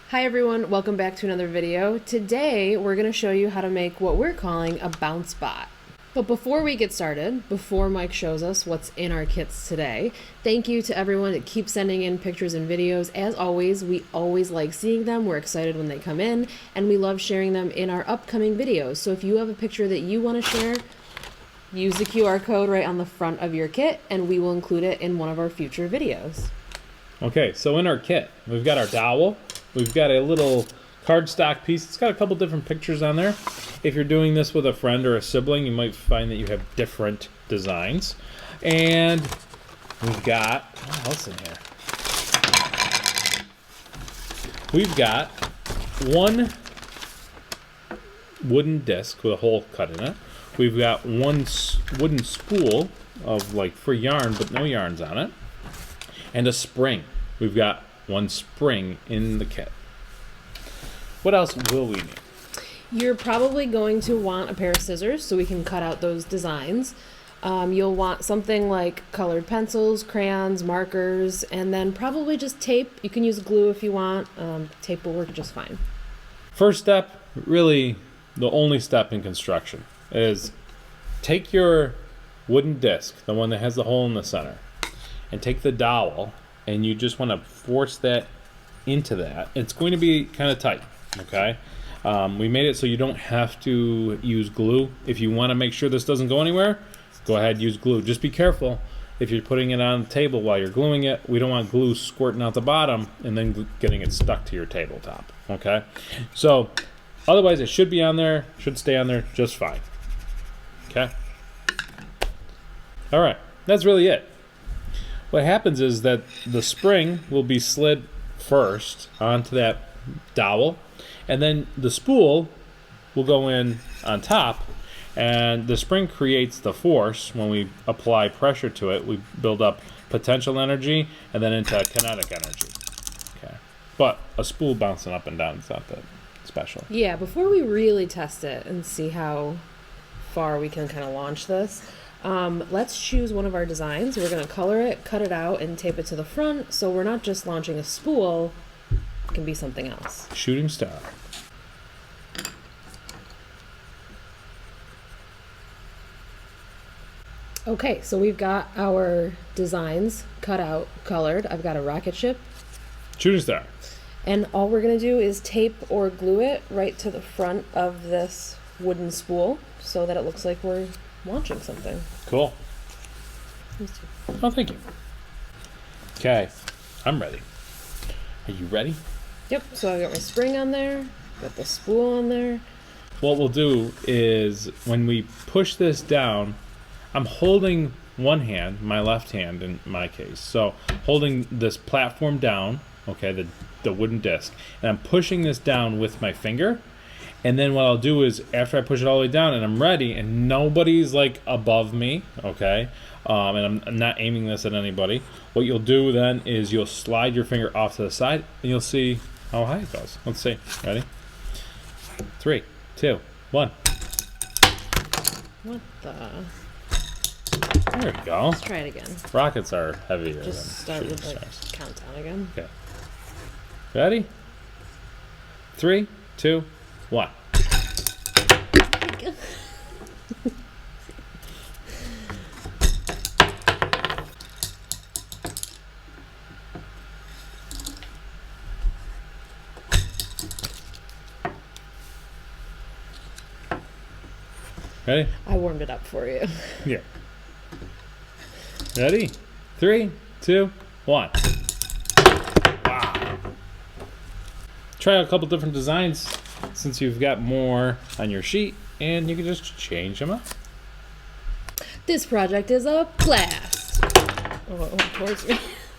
Hi everyone, welcome back to another video. Today we're going to show you how to make what we're calling a bounce bot. But before we get started, before Mike shows us what's in our kits today, thank you to everyone that keeps sending in pictures and videos. As always, we always like seeing them. We're excited when they come in, and we love sharing them in our upcoming videos. So if you have a picture that you want to share, use the QR code right on the front of your kit, and we will include it in one of our future videos. Okay, so in our kit, we've got our dowel. We've got a little cardstock piece. It's got a couple different pictures on there. If you're doing this with a friend or a sibling, you might find that you have different designs. And we've got, what else in here? We've got one wooden disc with a hole cut in it. We've got one wooden spool of like for yarn, but no yarns on it. And a spring. We've got one spring in the kit. What else will we need? You're probably going to want a pair of scissors so we can cut out those designs. You'll want something like colored pencils, crayons, markers, and then probably just tape. You can use glue if you want. Tape will work just fine. First step, really the only step in construction, is take your wooden disc, the one that has the hole in the center, and take the dowel, and you just want to force that into that. It's going to be kind of tight, okay? We made it so you don't have to use glue. If you want to make sure this doesn't go anywhere, go ahead and use glue. Just be careful if you're putting it on the table while you're gluing it. We don't want glue squirting out the bottom and then getting it stuck to your tabletop, okay? So otherwise it should be on there, should stay on there just fine, okay? All right, that's really it. What happens is that the spring will be slid first onto that dowel, and then the spool will go in on top, and the spring creates the force. When we apply pressure to it, we build up potential energy and then into kinetic energy. Okay, but a spool bouncing up and down is not that special. Yeah, before we really test it and see how far we can kind of launch this, let's choose one of our designs. We're going to color it, cut it out, and tape it to the front, so we're not just launching a spool. It can be something else. Shooting star. Okay, so we've got our designs cut out, colored. I've got a rocket ship. Shooting star. And all we're going to do is tape or glue it right to the front of this wooden spool so that it looks like we're launching something. Cool. Oh, thank you. Okay, I'm ready. Are you ready? Yep, so I got my spring on there, got the spool on there. What we'll do is when we push this down, I'm holding one hand, my left hand in my case, so holding this platform down, okay, the wooden disc, and I'm pushing this down with my finger. And then what I'll do is, after I push it all the way down and I'm ready and nobody's like above me, okay, and I'm not aiming this at anybody, what you'll do then is you'll slide your finger off to the side and you'll see how high it goes. Let's see. Ready? 3, 2, 1. What the? There we go. Let's try it again. Rockets are heavier Just than start shooting with like stars. countdown again. Okay. Ready? 3, 2, 1. Ready? I warmed it up for you. Yeah. Ready? 3, 2, 1. Wow. Try a couple different designs since you've got more on your sheet, and you can just change them up. This project is a blast. Oh, towards me.